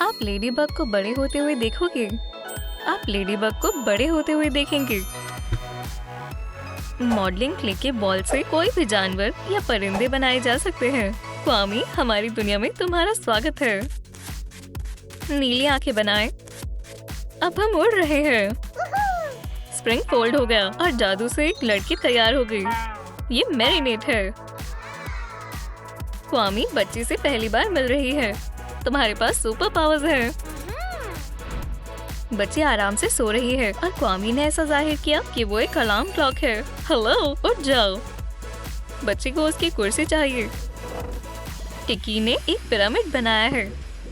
आप लेडीबग को बड़े होते हुए देखोगे। आप लेडीबग को बड़े होते हुए देखेंगे। मॉडलिंग क्ले के बॉल से कोई भी जानवर या परिंदे बनाए जा सकते हैं। क्वामी, हमारी दुनिया में तुम्हारा स्वागत है। नीली आंखें बनाएं। अब हम उड़ रहे हैं। स्प्रिंग फोल्ड हो गया और जादू से एक लड़की तैयार हो गई। ये मैरिनेट है। क्वामी बच्ची से पहली बार मिल रही है। तुम्हारे पास सुपर पावर्स हैं। बच्ची आराम से सो रही है और क्वामी ने ऐसा जाहिर किया कि वो एक अलार्म क्लॉक है। हेलो, उठ जाओ। बच्ची को उसकी कुर्सी चाहिए। टिकी ने एक पिरामिड बनाया है।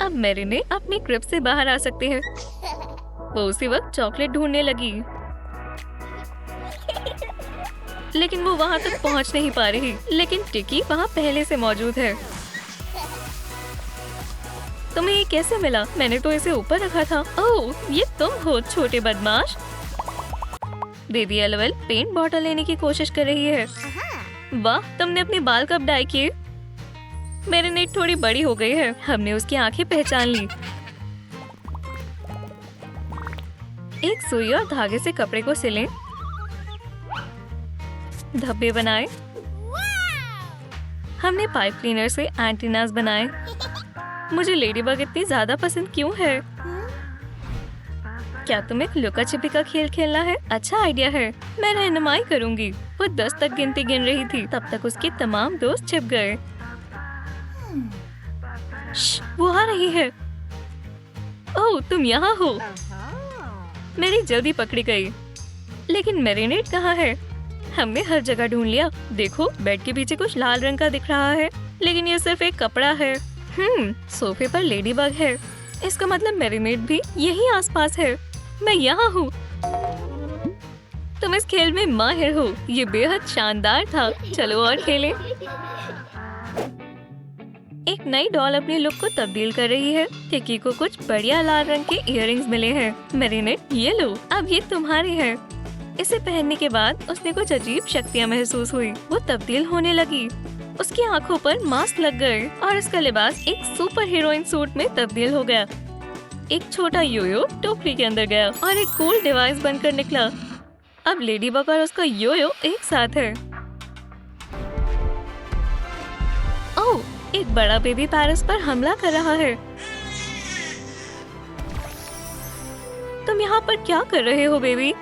अब मैरिने अपनी क्रिब से बाहर आ सकती है। वो उसी वक्त चॉकलेट ढूंढने लगी, लेकिन वो वहाँ तक पहुँच नहीं पा रही। लेकिन टिकी वहाँ पहले से मौजूद है। तुम्हें ये कैसे मिला? मैंने तो इसे ऊपर रखा था। ओह, ये तुम हो छोटे बदमाश। बेबी एलवेल पेंट बॉटल लेने की कोशिश कर रही है। वाह, तुमने अपने बाल कब डाई किए? मेरी नेट थोड़ी बड़ी हो गई है। हमने उसकी आंखें पहचान ली। एक सुई और धागे से कपड़े को सिलें। धब्बे बनाए। हमने पाइप क्लीनर से एंटीनास बनाए। मुझे लेडीबग इतनी ज्यादा पसंद क्यों है? क्या तुम एक लुका छिपी का खेल खेलना है? अच्छा आइडिया है। मैं रहनुमाई करूंगी। वो 10 तक गिनती गिन रही थी, तब तक उसके तमाम दोस्त छिप गए। वो आ रही है। ओह, तुम यहाँ हो। मेरी जल्दी पकड़ी गई। लेकिन मैरिनेट कहाँ है? हमने हर जगह ढूंढ लिया। देखो, बेड के पीछे कुछ लाल रंग का दिख रहा है, लेकिन ये सिर्फ एक कपड़ा है। सोफे पर लेडीबग है। इसका मतलब मैरिनेट भी यही आसपास है। मैं यहाँ हूँ। तुम इस खेल में माहिर हो। ये बेहद शानदार था। चलो और खेलें। एक नई डॉल अपने लुक को तब्दील कर रही है। टिकी को कुछ बढ़िया लाल रंग के इयररिंग्स मिले हैं। मैरिनेट, ये लो, अब ये तुम्हारी है। इसे पहनने के बाद उसने कुछ अजीब शक्तियाँ महसूस हुई। वो तब्दील होने लगी। उसकी आंखों पर मास्क लग गए और उसका लिबास एक सुपर हीरोइन सूट में तब्दील हो गया। एक छोटा योयो टोकरी के अंदर गया और एक कूल डिवाइस बनकर निकला। अब लेडीबग और उसका योयो एक साथ है। ओह, एक बड़ा बेबी पैरिस पर हमला कर रहा है। तुम यहाँ पर क्या कर रहे हो बेबी?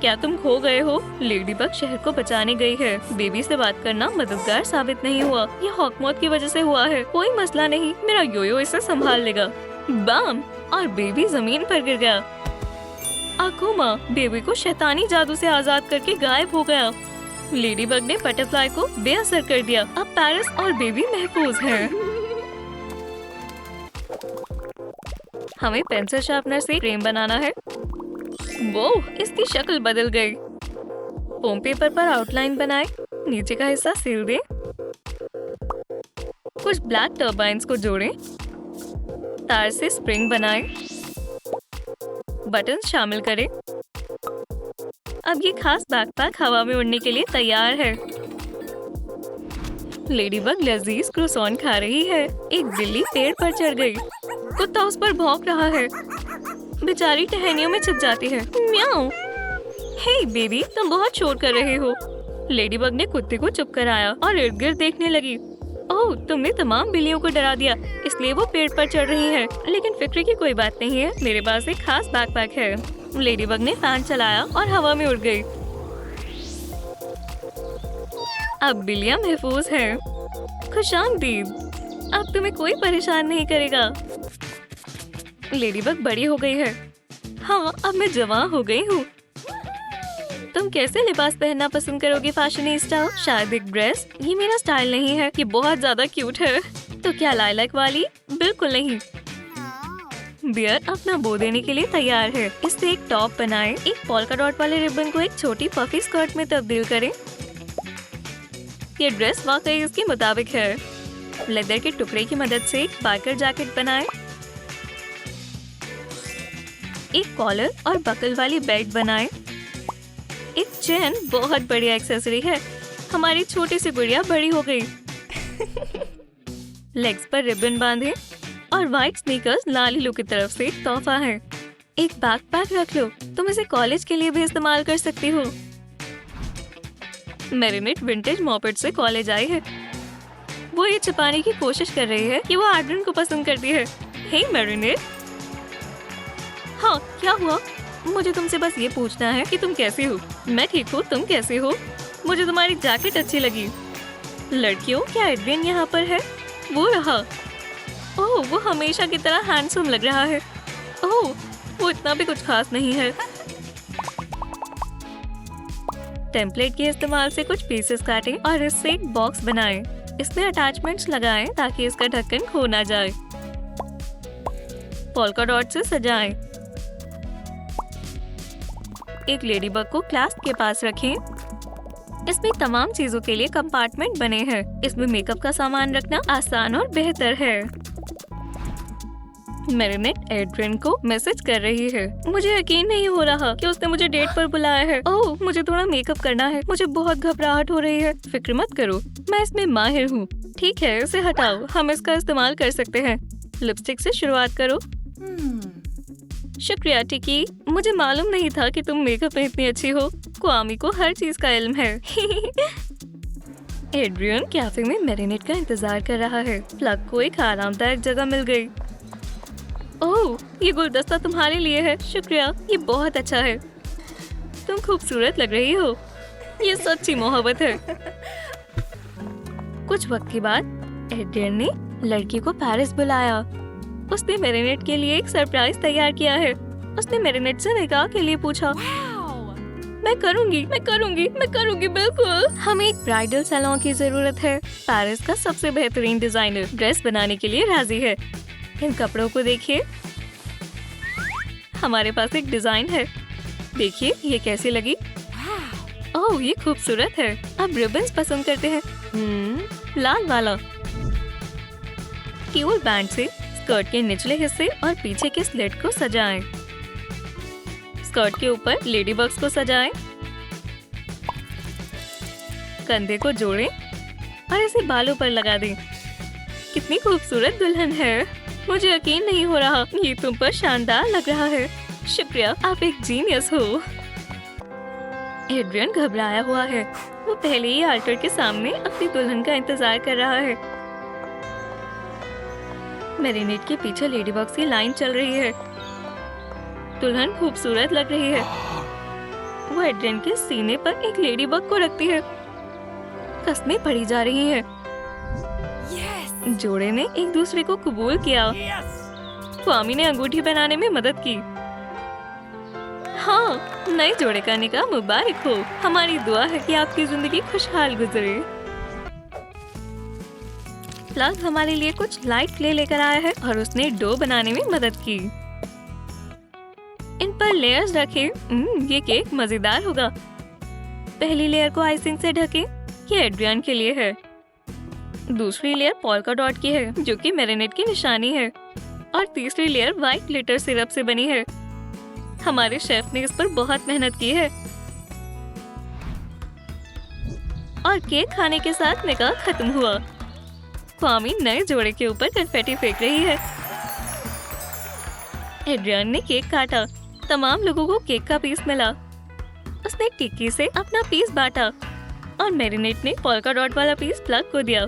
क्या तुम खो गए हो? लेडीबग शहर को बचाने गई है। बेबी से बात करना मददगार साबित नहीं हुआ। ये हॉकमॉथ की वजह से हुआ है। कोई मसला नहीं, मेरा योयो इसे संभाल लेगा। बम! और बेबी जमीन पर गिर गया। आकुमा बेबी को शैतानी जादू से आजाद करके गायब हो गया। लेडीबग ने बटरफ्लाई को बेअसर कर दिया। अब पैरिस और बेबी महफूज हैं। हमें पेंसिल शार्पनर से फ्रेम बनाना है। वो, इसकी शक्ल बदल गई। फोम पेपर पर आउटलाइन बनाए। नीचे का हिस्सा सील दें। कुछ ब्लैक टर्बाइन्स को जोड़ें। तार से स्प्रिंग बनाएं। बटन शामिल करें। अब ये खास बैकपैक हवा में उड़ने के लिए तैयार है। लेडीबग लजीज क्रोसॉन खा रही है। एक बिल्ली पेड़ पर चढ़ गई। कुत्ता उस पर भौंक रहा है। बेचारी टहनियों में छिप जाती है। म्याऊ। हे बेबी, तुम बहुत शोर कर रहे हो। लेडीबग ने कुत्ते को चुप कराया और इर्द गिर्द देखने लगी। ओह, तुमने तमाम बिल्लियों को डरा दिया, इसलिए वो पेड़ पर चढ़ रही है। लेकिन फिक्र की कोई बात नहीं है, मेरे पास एक खास बैकपैक है। लेडीबग ने फैन चलाया और हवा में उड़ गई। अब बिल्लियां महफूज हैं। खुशामदीद। अब तुम्हें कोई परेशान नहीं करेगा। लेडीबग बड़ी हो गई है। हाँ, अब मैं जवान हो गई हूँ। तुम कैसे लिबास पहनना पसंद करोगे फैशनिस्टा? शायद एक ड्रेस? ये मेरा स्टाइल नहीं है। ये बहुत ज्यादा क्यूट है। तो क्या लाइलैक वाली? बिल्कुल नहीं। बियर अपना बो देने के लिए तैयार है। इससे एक टॉप बनाएं। एक पोल्का डॉट वाले रिबन को एक छोटी पफी स्कर्ट में तब्दील करें। ये ड्रेस वाकई इसके मुताबिक है। लेदर के टुकड़े की मदद से एक बाइकर जैकेट बनाएं। एक कॉलर और बकल वाली बेल्ट बनाएं। एक चेन बहुत बढ़िया एक्सेसरी है। हमारी छोटी सी गुड़िया बड़ी हो गई। लेग्स पर रिबन बांधें। और व्हाइट स्नीकर्स लालिलू की तरफ से एक तोहफा है। एक बैकपैक रख लो, तुम इसे कॉलेज के लिए भी इस्तेमाल कर सकती हो। मैरिनेट विंटेज मॉपेट से कॉलेज आई है। वो ये छिपाने की कोशिश कर रही है कि वो एड्रियन को पसंद करती है। हे मैरिनेट। हाँ, क्या हुआ? मुझे तुमसे बस ये पूछना है कि तुम कैसी हो। मैं ठीक हूँ, तुम कैसे हो? मुझे तुम्हारी जैकेट अच्छी लगी। लड़कियों, क्या एड्रियन यहाँ पर है? वो रहा। ओह, वो हमेशा की तरह हैंडसम लग रहा है। ओह, वो इतना भी कुछ खास नहीं है। टेम्पलेट के इस्तेमाल से कुछ पीसेस काटें और इससे एक बॉक्स बनाएं। इसमें अटैचमेंट्स लगाएं ताकि इसका ढक्कन खो ना जाए। पोल्का डॉट से सजाएं। एक लेडीबग को क्लास्प के पास रखें। इसमें तमाम चीजों के लिए कंपार्टमेंट बने हैं। इसमें मेकअप का सामान रखना आसान और बेहतर है। मैरिनेट एड्रियन को मैसेज कर रही है। मुझे यकीन नहीं हो रहा कि उसने मुझे डेट पर बुलाया है। ओह, मुझे थोड़ा मेकअप करना है। मुझे बहुत घबराहट हो रही है। फिक्र मत करो, मैं इसमें माहिर हूँ। ठीक है, इसे हटाओ, हम इसका इस्तेमाल कर सकते हैं। लिपस्टिक से शुरुआत करो। शुक्रिया टिकी, मुझे मालूम नहीं था कि तुम मेकअप में इतनी अच्छी हो। क्वामी को हर चीज का इल्म है। एड्रियन कैफे में मैरिनेट का इंतजार कर रहा है। प्लग को एक आरामदायक जगह मिल गई। ओह, ये गुलदस्ता तुम्हारे लिए है। शुक्रिया, ये बहुत अच्छा है। तुम खूबसूरत लग रही हो। ये सच्ची मोहब्बत है। कुछ वक्त के बाद एड्रियन ने लड़की को पेरिस बुलाया। उसने मैरिनेट के लिए एक सरप्राइज तैयार किया है। उसने मैरिनेट से निकाह के लिए पूछा। मैं करूंगी, मैं करूंगी, मैं करूंगी, बिल्कुल। हमें एक ब्राइडल सैलून की जरूरत है। पेरिस का सबसे बेहतरीन डिजाइनर ड्रेस बनाने के लिए राजी है। इन कपड़ों को देखिए। हमारे पास एक डिजाइन है। देखिए ये कैसी लगी। ओह, ये खूबसूरत है। अब रिबन्स पसंद करते हैं। लाल वाला। केवल बैंड से स्कर्ट के निचले हिस्से और पीछे के स्लिट को सजाएं। स्कर्ट के ऊपर लेडी बग्स को सजाएं। कंधे को जोड़ें और इसे बालों पर लगा दें। कितनी खूबसूरत दुल्हन है। मुझे यकीन नहीं हो रहा। ये तुम पर शानदार लग रहा है। शुक्रिया, आप एक जीनियस हो। एड्रियन घबराया हुआ है। वो पहले ही आल्टर के सामने अपनी दुल्हन का इंतजार कर रहा है। मैरिनेट के पीछे लेडीबग्स की लाइन चल रही है। दुल्हन खूबसूरत लग रही है। वो एड्रियन के सीने पर एक लेडीबग को रखती है। कस्में पड़ी जा रही हैं। जोड़े ने एक दूसरे को कबूल किया। क्वामी ने अंगूठी पहनाने में मदद की। हाँ, नए जोड़े का निकाह मुबारक हो। हमारी दुआ है कि आपकी जिंदगी खुशहाल गुजरे। प्लग हमारे लिए कुछ लाइट क्ले लेकर आया है और उसने डो बनाने में मदद की। इन पर लेयर्स रखें। ये केक मजेदार होगा। पहली लेयर को आइसिंग से ढकें। ये एड्रियन के लिए है। दूसरी लेयर पोल्का डॉट की है, जो कि मैरिनेट की निशानी है। और तीसरी लेयर व्हाइट ग्लिटर सिरप से बनी है। हमारे शेफ ने इस पर बहुत मेहनत की है। और केक खाने के साथ निकाह खत्म हुआ। क्वामी नए जोड़े के ऊपर कन्फेटी फेंक रही है। एड्रियन ने केक काटा। तमाम लोगों को केक का पीस मिला। उसने टिक्की से अपना पीस बांटा और मैरिनेट ने पोल्का डॉट वाला पीस प्लग को दिया।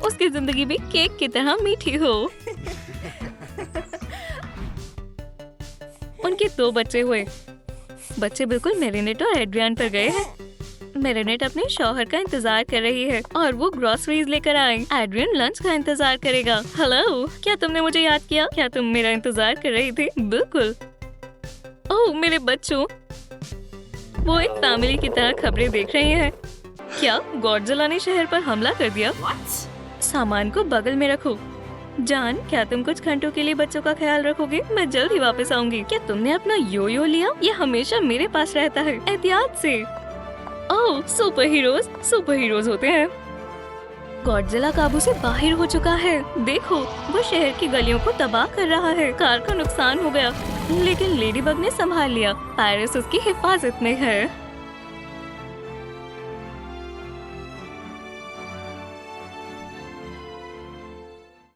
उसकी जिंदगी भी केक की तरह मीठी हो। उनके 2 बच्चे हुए। बच्चे बिल्कुल मैरिनेट और एड्रियन पर गए हैं। मैरिनेट अपने शौहर का इंतजार कर रही है और वो ग्रोसरीज लेकर आए। एड्रियन लंच का इंतजार करेगा। हेलो, क्या तुमने मुझे याद किया? क्या तुम मेरा इंतजार कर रही थी? बिल्कुल। ओह, मेरे बच्चों। वो एक फैमिली की तरह खबरें देख रहे हैं। क्या गॉडजिला ने शहर पर हमला कर दिया? सामान को बगल में रखो। जान, क्या तुम कुछ घंटों के लिए बच्चों का ख्याल रखोगे? मैं जल्द ही वापस आऊंगी। क्या तुमने अपना यो लिया? ये हमेशा मेरे पास रहता है। एहतियात से। ओह, सुपर हीरोज होते हैं। गॉडजिला काबू से बाहर हो चुका है। देखो, वो शहर की गलियों को तबाह कर रहा है। कार का नुकसान हो गया, लेकिन लेडीबग ने संभाल लिया। पेरिस उसकी हिफाजत में है।